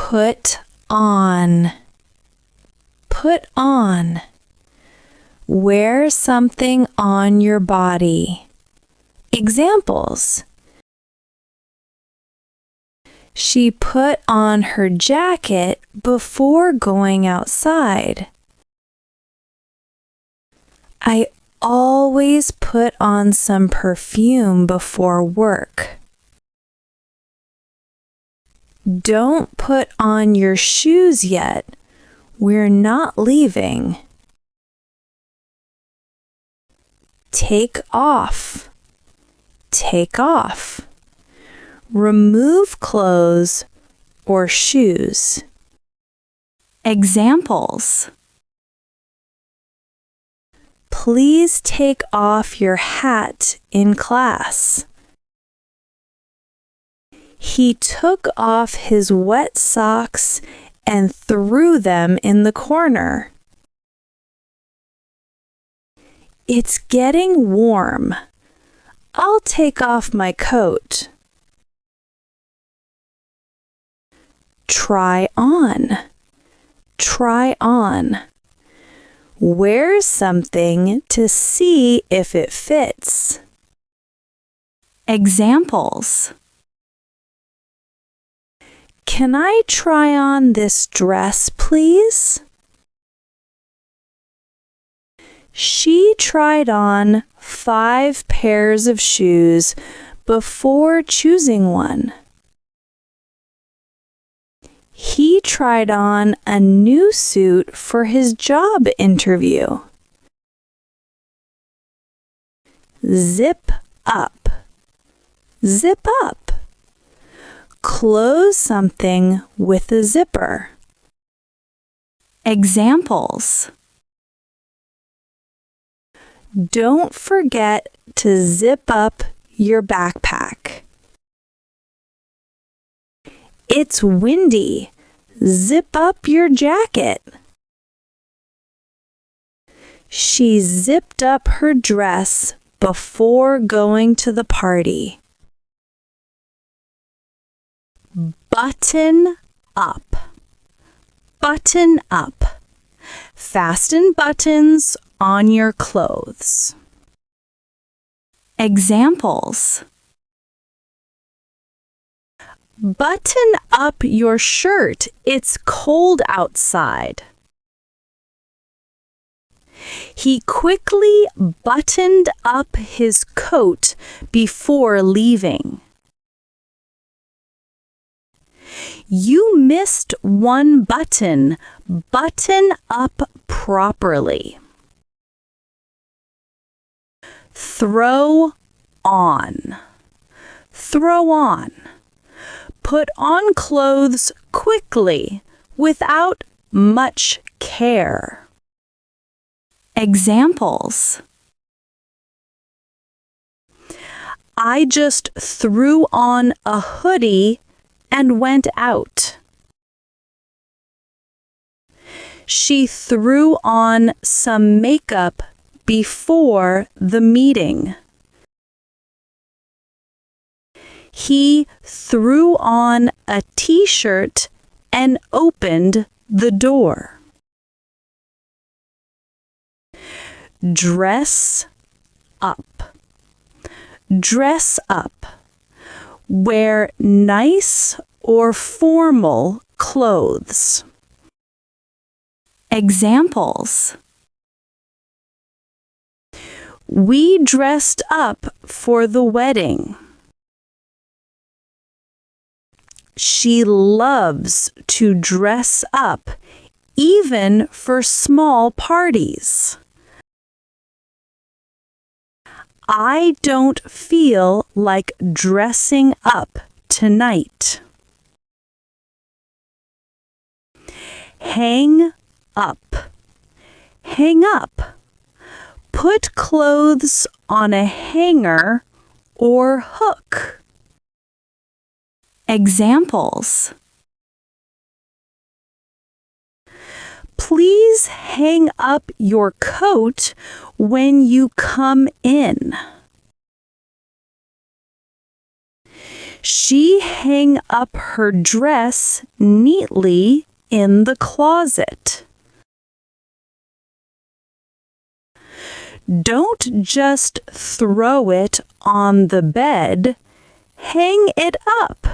Put on. Put on. Wear something on your body. Examples. She put on her jacket before going outside. I always put on some perfume before work. Don't put on your shoes yet. We're not leaving. Take off. Take off. Remove clothes or shoes. Examples. Please take off your hat in class. He took off his wet socks and threw them in the corner. It's getting warm. I'll take off my coat. Try on. Try on. Wear something to see if it fits. Examples. Can I try on this dress, please? She tried on 5 pairs of shoes before choosing one. He tried on a new suit for his job interview. Zip up. Zip up. Close something with a zipper. Examples. Don't forget to zip up your backpack. It's windy. Zip up your jacket. She zipped up her dress before going to the party. Button up. Button up. Fasten buttons on your clothes. Examples. Button up your shirt. It's cold outside. He quickly buttoned up his coat before leaving. You missed one button. Button up properly. Throw on. Throw on. Put on clothes quickly without much care. Examples. I just threw on a hoodie and went out. She threw on some makeup before the meeting. He threw on a t-shirt and opened the door. Dress up. Dress up. Wear nice or formal clothes. Examples. We dressed up for the wedding. She loves to dress up, even for small parties. I don't feel like dressing up tonight. Hang up. Hang up. Put clothes on a hanger or hook. Examples. Please hang up your coat when you come in. She hung up her dress neatly in the closet. Don't just throw it on the bed. Hang it up.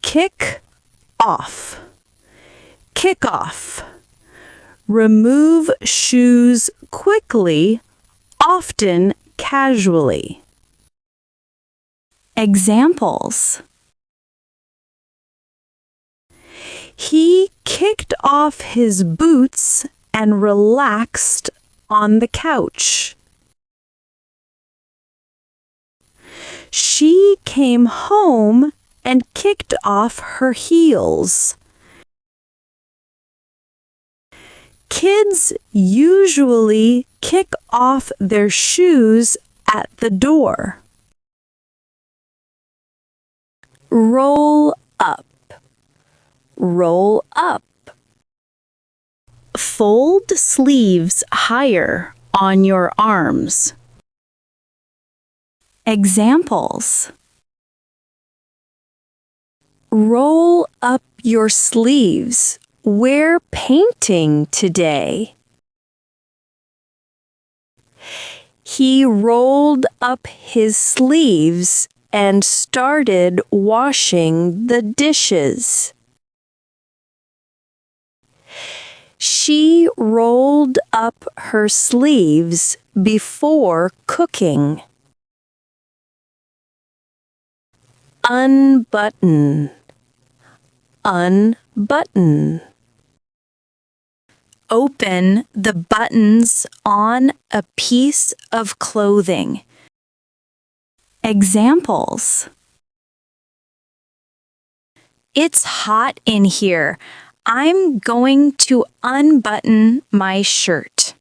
Kick off. Kick off. Remove shoes quickly, often casually. Examples. He kicked off his boots and relaxed on the couch. She came home and kicked off her heels. Kids usually kick off their shoes at the door. Roll up. Roll up. Fold sleeves higher on your arms. Examples. Roll up your sleeves. We're painting today. He rolled up his sleeves and started washing the dishes. She rolled up her sleeves before cooking. Unbutton. Unbutton. Open the buttons on a piece of clothing. Examples. It's hot in here. I'm going to unbutton my shirt.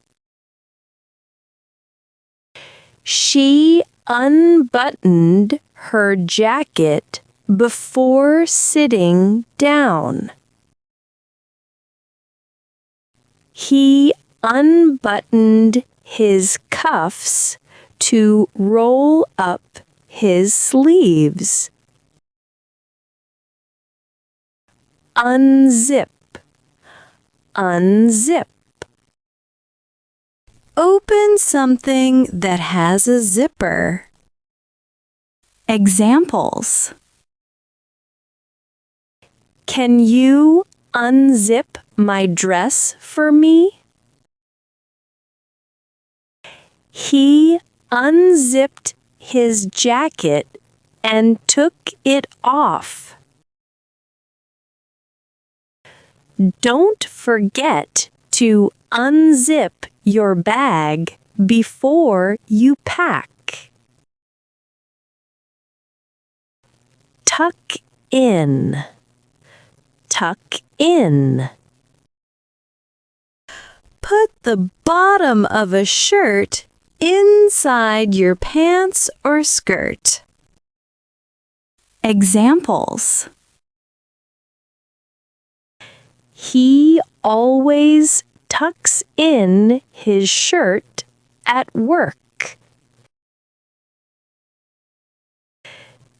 She unbuttoned her jacket before sitting down. He unbuttoned his cuffs to roll up his sleeves. Unzip. Unzip. Open something that has a zipper. Examples. Can you unzip my dress for me? He unzipped his jacket and took it off. Don't forget to unzip your bag before you pack. Tuck in. Tuck in. Put the bottom of a shirt inside your pants or skirt. Examples. He always tucks in his shirt at work.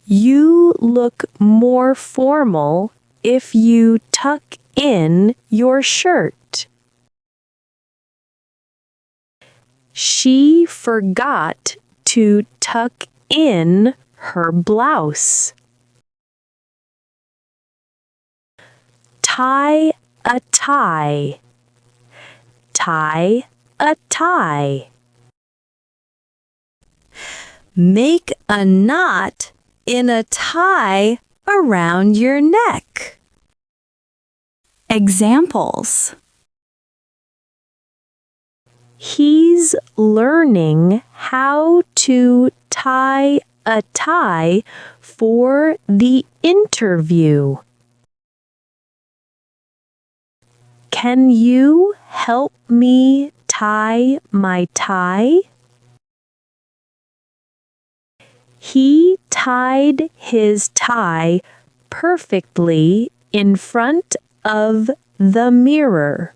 You look more formal if you tuck in your shirt. She forgot to tuck in her blouse. Tie a tie. Tie a tie. Make a knot in a tie around your neck. Examples. He's learning how to tie a tie for the interview. Can you help me tie my tie? He tied his tie perfectly in front of the mirror.